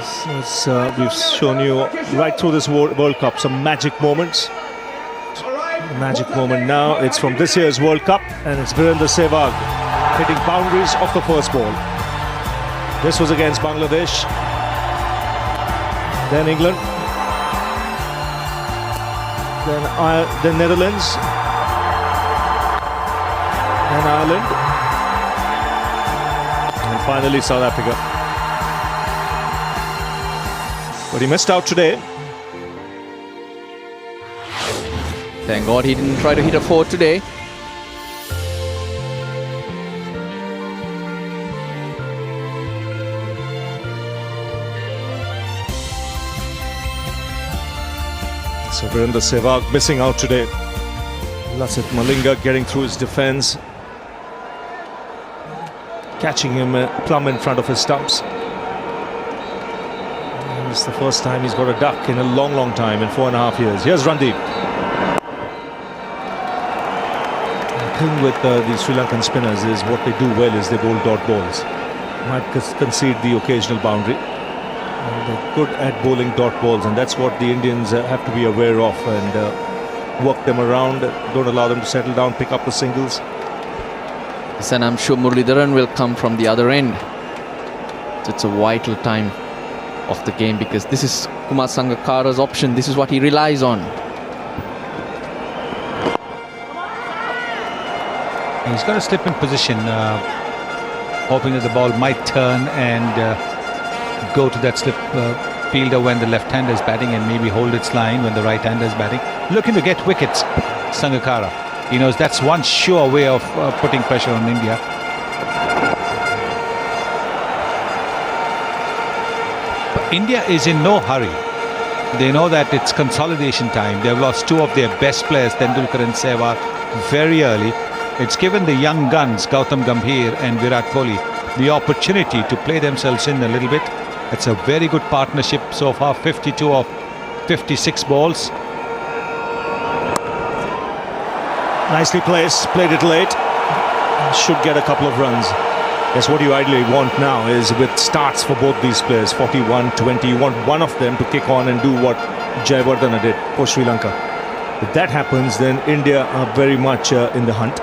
We've shown you right through this World Cup some magic moments. The magic moment now, it's from this year's World Cup, and it's Virender Sehwag hitting boundaries of the first ball. This was against Bangladesh, then England, then Netherlands, then Ireland, and finally South Africa. But he missed out today. Thank God he didn't try to hit a 4 today. So Virender Sehwag missing out today. Lasith Malinga getting through his defence, catching him plumb in front of his stumps. And it's the first time he's got a duck in a long time, in 4.5 years. Here's Randeep. The thing with the Sri Lankan spinners is what they do well is they bowl dot balls. Might concede the occasional boundary. They're good at bowling dot balls, and that's what the Indians have to be aware of and work them around. Don't allow them to settle down, pick up the singles. Yes, and I'm sure Muralidharan will come from the other end. So it's a vital time of the game because this is Kumar Sangakkara's option. This is what he relies on. He's got to slip in position, hoping that the ball might turn and go to that slip fielder when the left-hander is batting and maybe hold its line when the right-hander is batting. Looking to get wickets, Sangakkara. He knows that's one sure way of putting pressure on India. But India is in no hurry. They know that it's consolidation time. They've lost two of their best players, Tendulkar and Sehwag, very early. It's given the young guns, Gautam Gambhir and Virat Kohli, the opportunity to play themselves in a little bit. It's a very good partnership so far, 52 of 56 balls. Nicely placed, played it late. Should get a couple of runs. That's what you ideally want now, is with starts for both these players, 41, 20. You want one of them to kick on and do what Jayawardene did for Sri Lanka. If that happens, then India are very much in the hunt.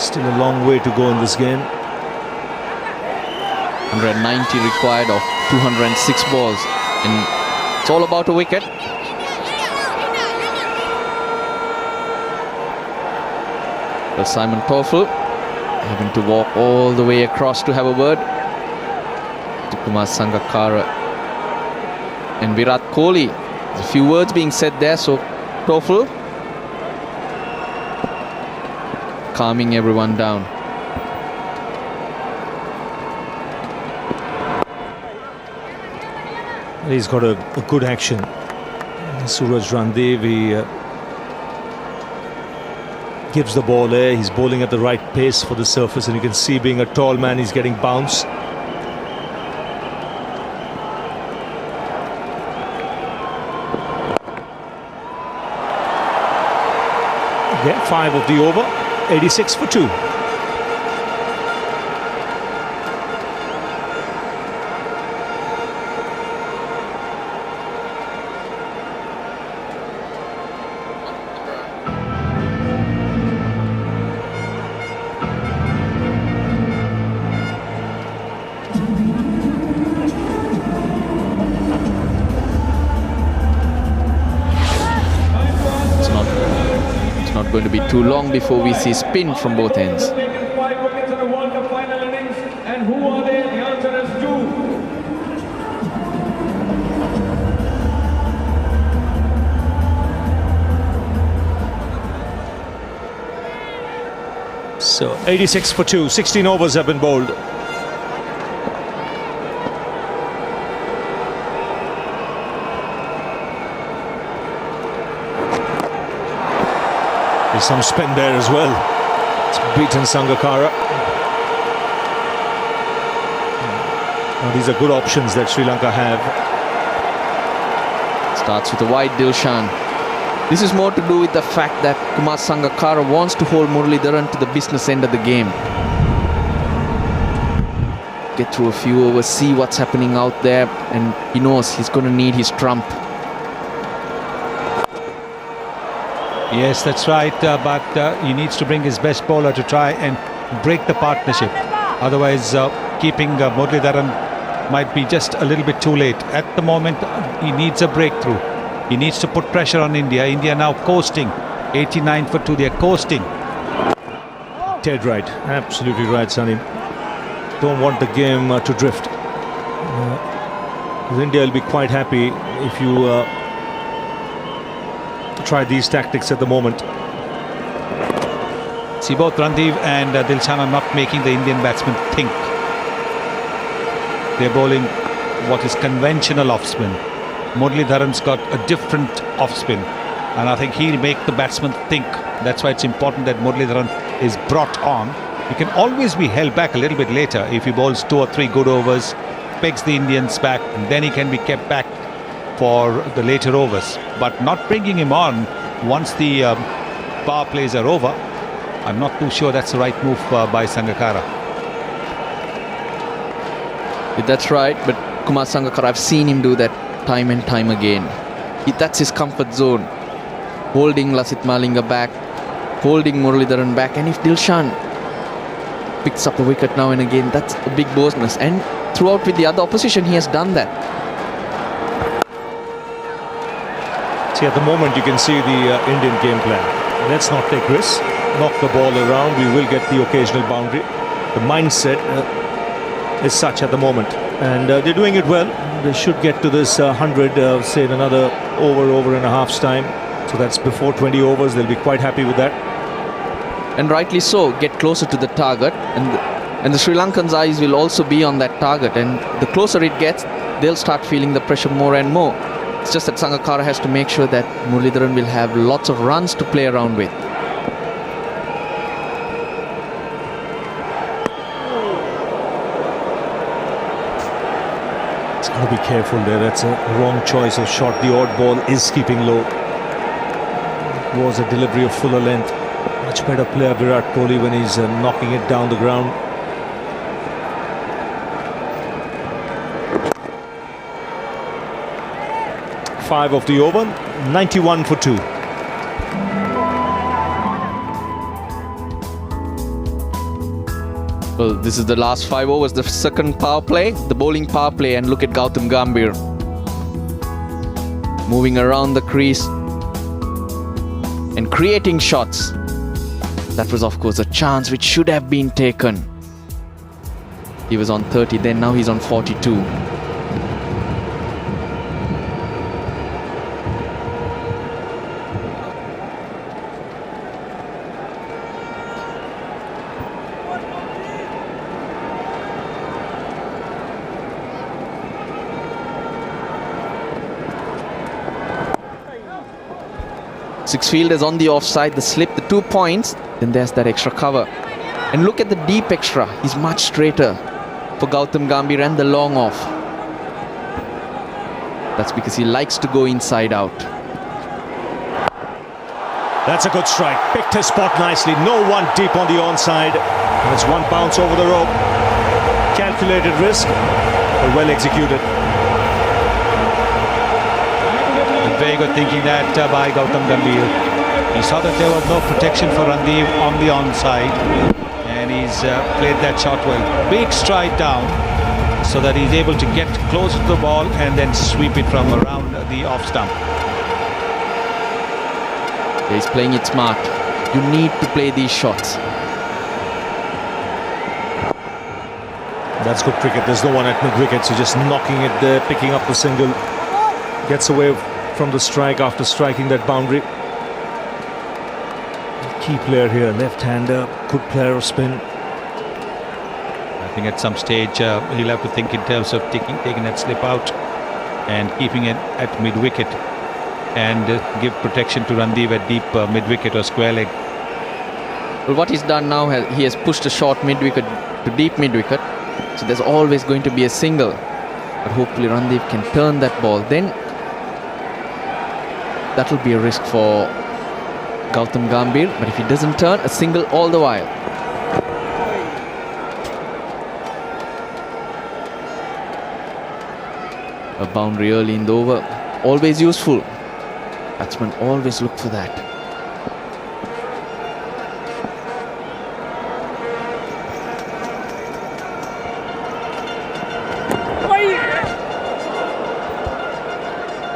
Still a long way to go in this game. 190 required of 206 balls, and it's all about a wicket. Well, Simon Toffel having to walk all the way across to have a word to Kumar Sangakkara and Virat Kohli. There's a few words being said there, so Toffel calming everyone down. He's got a good action. Suraj Randeep, he gives the ball air. He's bowling at the right pace for the surface, and you can see, being a tall man, he's getting bounce. Again, 5 of the over, 86 for 2. Going to be too long before we see spin from both ends. 5 wickets in the World Cup final innings, and who are they? The answer is 2. So 86 for 2, 16 overs have been bowled. There's some spin there as well. It's beaten Sangakkara. Now these are good options that Sri Lanka have. Starts with a wide Dilshan. This is more to do with the fact that Kumar Sangakkara wants to hold Muralidharan to the business end of the game. get through a few overs, see what's happening out there, and he knows he's going to need his trump. Yes, that's right, but he needs to bring his best bowler to try and break the partnership. Otherwise, keeping Muralidharan might be just a little bit too late. At the moment, he needs a breakthrough. He needs to put pressure on India. India now coasting. 89 for 2, they're coasting. Dead right, absolutely right, Sunny. Don't want the game to drift. India will be quite happy if you try these tactics at the moment. See, both Randeep and Dilshan are not making the Indian batsmen think. They're bowling what is conventional off-spin. Muralidharan's got a different off-spin, and I think he'll make the batsman think. That's why it's important that Muralidharan is brought on. He can always be held back a little bit later if he bowls 2 or 3 good overs, pegs the Indians back, and then he can be kept back for the later overs. But not bringing him on once the power plays are over, I'm not too sure that's the right move by Sangakkara. That's right, but Kumar Sangakkara, I've seen him do that time and time again. That's his comfort zone. Holding Lasith Malinga back, holding Muralidharan back, and if Dilshan picks up a wicket now and again, that's a big bonus. And throughout with the other opposition, he has done that. See, at the moment you can see the Indian game plan. Let's not take risks, knock the ball around, we will get the occasional boundary. The mindset is such at the moment, and they're doing it well. They should get to this 100, say in another over and a half's time. So that's before 20 overs, they'll be quite happy with that. And rightly so, get closer to the target, and the Sri Lankans' eyes will also be on that target, and the closer it gets, they'll start feeling the pressure more and more. It's just that Sangakkara has to make sure that Muralidharan will have lots of runs to play around with. It's got to be careful there. That's a wrong choice of shot. The odd ball is keeping low. It was a delivery of fuller length. Much better player Virat Kohli when he's knocking it down the ground. Five of the over, 91 for 2. Well, this is the last 5 overs, the second power play, the bowling power play, and look at Gautam Gambhir moving around the crease and creating shots. That was, of course, a chance which should have been taken. He was on 30 then, now he's on 42. Six fielders on the offside, the slip, the 2 points, then there's that extra cover. And look at the deep extra, he's much straighter for Gautam Gambhir and the long off. That's because he likes to go inside out. That's a good strike. Picked his spot nicely. No one deep on the onside. And it's one bounce over the rope. Calculated risk, but well executed. Very good thinking that by Gautam Gambhir. He saw that there was no protection for Randeep on the onside, and he's played that shot well. Big stride down so that he's able to get close to the ball and then sweep it from around the off stump. He's playing it smart. You need to play these shots. That's good cricket. There's no one at mid-wicket, so just knocking it there, picking up the single. Gets away from the strike after striking that boundary. Key player here, left-hander, good player of spin. I think at some stage he'll have to think in terms of taking that slip out and keeping it at mid-wicket, and give protection to Randeep at deep mid-wicket or square leg. Well, what he's done now, he has pushed a short mid-wicket to deep mid-wicket, so there's always going to be a single. But hopefully Randeep can turn that ball. Then that will be a risk for Gautam Gambhir, but if he doesn't turn, a single all the while. A boundary early in the over, always useful. Batsmen always look for that.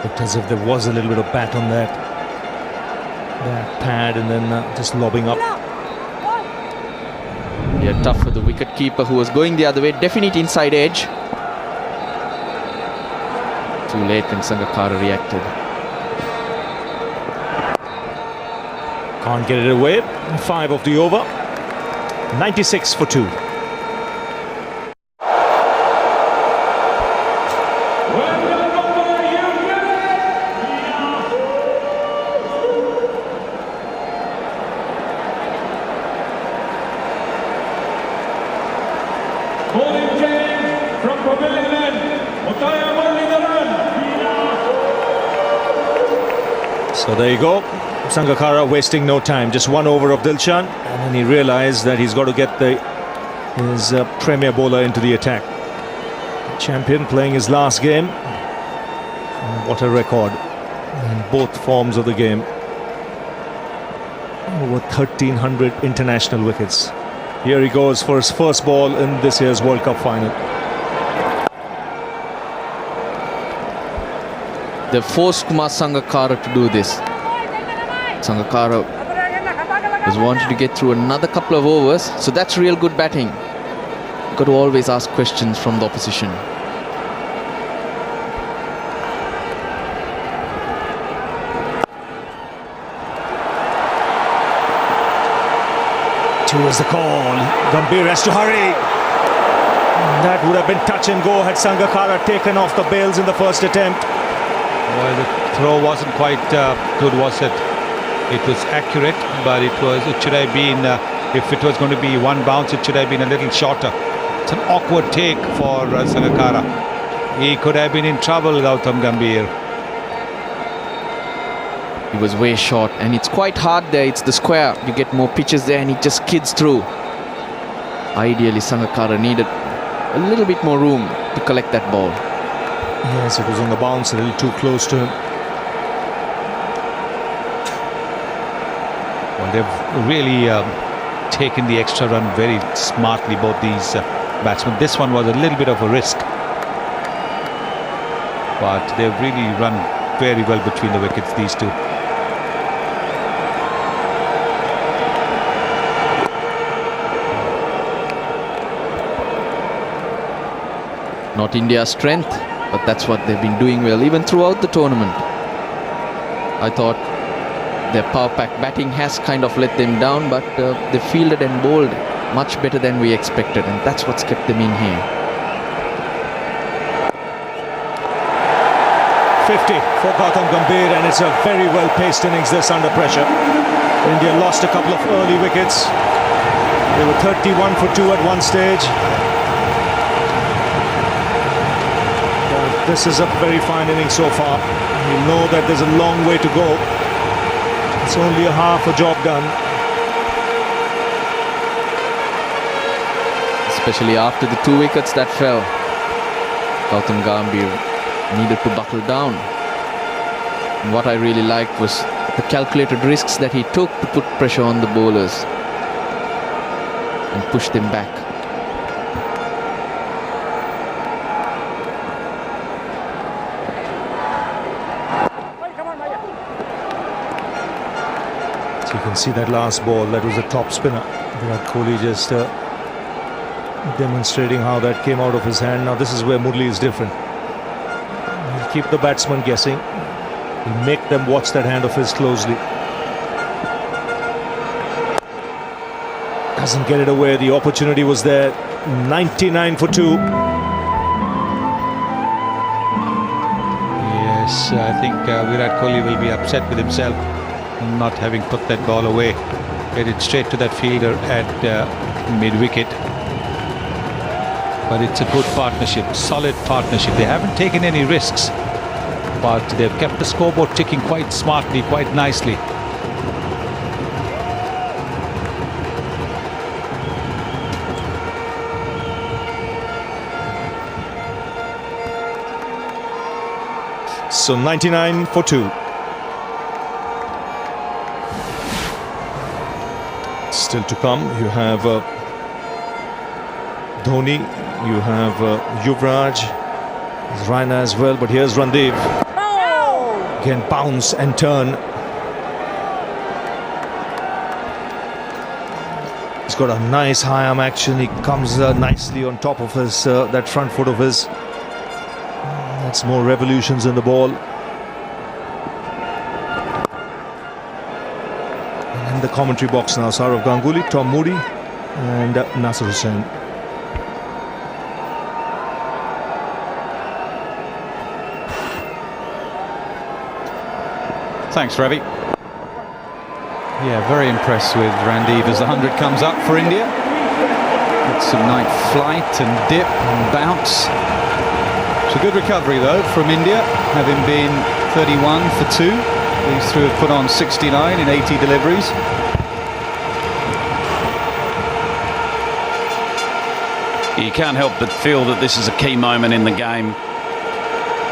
Looked as if there was a little bit of bat on that pad, and then just lobbing up. Yeah, tough for the wicket-keeper who was going the other way. Definite inside edge. Too late when Sangakkara reacted. Can't get it away. 5 of the over. 96 for 2. Bowling change from Pavilion End. Mutaya Muralidharan. So there you go. Sangakkara wasting no time. Just 1 over of Dilshan, and then he realized that he's got to get his premier bowler into the attack. Champion playing his last game. And what a record in both forms of the game. Over 1,300 international wickets. Here he goes for his first ball in this year's World Cup final. They forced Kumar Sangakkara to do this. Sangakkara was wanting to get through another couple of overs, so that's real good batting. Got to always ask questions from the opposition. Two is the call. Gambhir has to hurry. That would have been touch and go had Sangakkara taken off the bails in the first attempt. Well, the throw wasn't quite good, was it? It was accurate, but it should have been, if it was going to be one bounce, it should have been a little shorter. It's an awkward take for Sangakkara. He could have been in trouble, Gautam Gambhir. He was way short, and it's quite hard there. It's the square. You get more pitches there, and he just skids through. Ideally, Sangakkara needed a little bit more room to collect that ball. Yes, it was on the bounce, a little too close to him. Well, they've really taken the extra run very smartly, both these batsmen. This one was a little bit of a risk, but they've really run very well between the wickets, these two. Not India's strength, but that's what they've been doing well, even throughout the tournament. I thought their power pack batting has kind of let them down, but they fielded and bowled much better than we expected, and that's what's kept them in here. 50 for Gautam Gambhir, and it's a very well-paced innings this under pressure. India lost a couple of early wickets. They were 31 for 2 at one stage. But this is a very fine innings so far. You know that there's a long way to go. It's only a half a job done. Especially after the 2 wickets that fell. Gautam Gambhir needed to buckle down. And what I really liked was the calculated risks that he took to put pressure on the bowlers and push them back. So you can see that last ball, that was a top spinner. Virat Kohli just demonstrating how that came out of his hand. Now this is where Murli is different. He'll keep the batsman guessing. He'll make them watch that hand of his closely. Doesn't get it away. The opportunity was there. 99 for 2. Yes, I think Virat Kohli will be upset with himself not having put that ball away. Hit it straight to that fielder at mid-wicket. But it's a good partnership, solid partnership. They haven't taken any risks, but they've kept the scoreboard ticking quite smartly, quite nicely. So 99 for 2. Still to come, you have Dhoni, you have Yuvraj, there's Raina as well, but here's Randev. Again, bounce and turn. He's got a nice high arm action. He comes nicely on top of his that front foot of his. That's more revolutions in the ball. And in the commentary box now, Saurav Ganguly, Tom Moody and Nasser Hussain. Thanks, Ravi. Yeah, very impressed with Randev as the 100 comes up for India. It's some nice flight and dip and bounce. It's a good recovery though from India, having been 31 for 2. These three have put on 69 in 80 deliveries. You can't help but feel that this is a key moment in the game.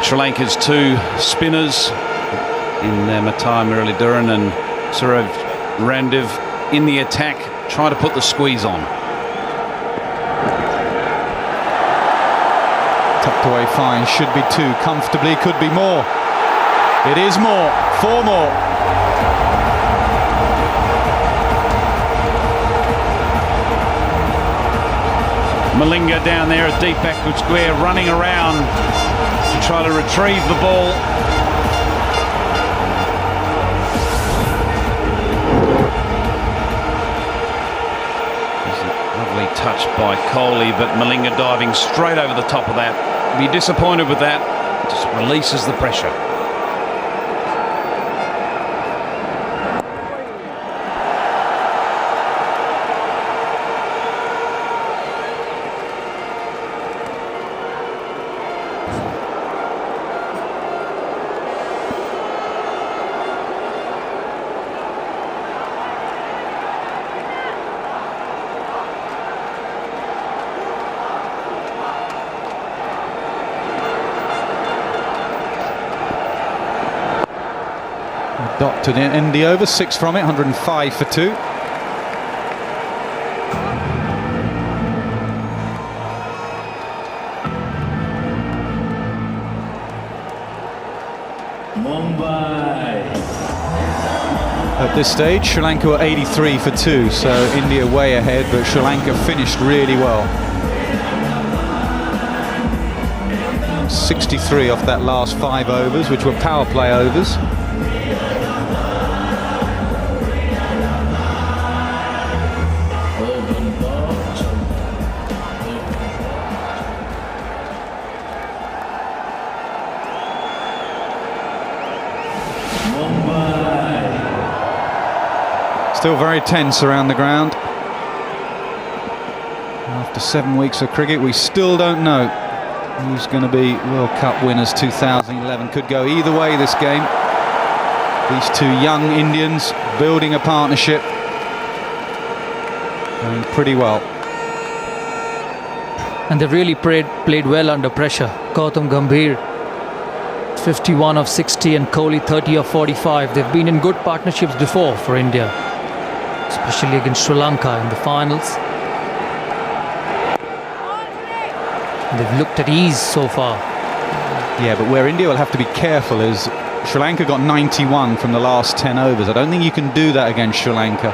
Sri Lanka's 2 spinners in Matai Muralidharan and Saurav Randev in the attack, trying to put the squeeze on. Tucked away fine, should be 2 comfortably, could be more. It is more, 4 more. Malinga down there at deep backward square, running around to try to retrieve the ball. Touched by Kohli, but Malinga diving straight over the top of that. Be disappointed with that. Just releases the pressure. Dot to end the over, 6 from it, 105 for 2. At this stage, Sri Lanka were 83 for 2, so India way ahead, but Sri Lanka finished really well. 63 off that last 5 overs, which were power play overs. Still very tense around the ground. After 7 weeks of cricket, we still don't know who's going to be World Cup winners 2011. Could go either way this game. These 2 young Indians building a partnership. Going pretty well. And they've really played well under pressure. Gautam Gambhir, 51 of 60 and Kohli 30 of 45. They've been in good partnerships before for India, especially against Sri Lanka in the finals. And they've looked at ease so far. Yeah, but where India will have to be careful is Sri Lanka got 91 from the last 10 overs. I don't think you can do that against Sri Lanka.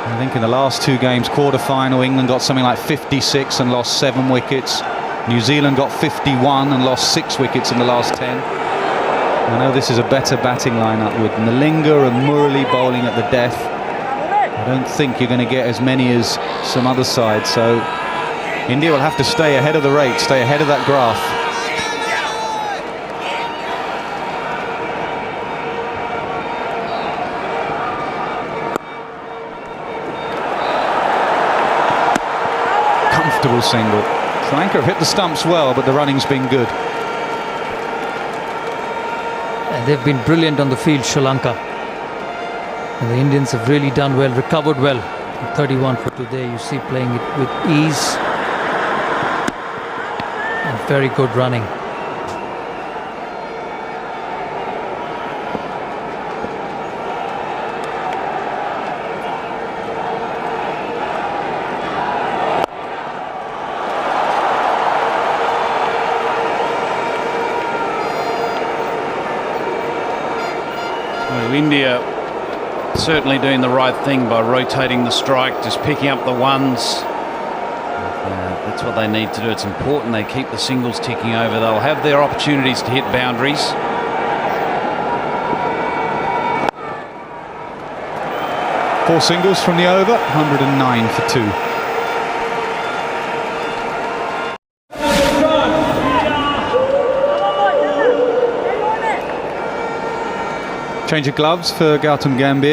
I think in the last 2 games, quarter-final, England got something like 56 and lost 7 wickets. New Zealand got 51 and lost 6 wickets in the last 10. I know this is a better batting lineup with Malinga and Murali bowling at the death. I don't think you're going to get as many as some other sides, so India will have to stay ahead of the rate, stay ahead of that graph. Comfortable single. Sri Lanka have hit the stumps well, but the running's been good. And they've been brilliant on the field, Sri Lanka. And the Indians have really done well, recovered well. 31 for today, you see, playing it with ease. And very good running. So India certainly doing the right thing by rotating the strike, just picking up the ones. That's what they need to do. It's important they keep the singles ticking over. They'll have their opportunities to hit boundaries. Four singles from the over, 109 for 2. Change of gloves for Gautam Gambhir.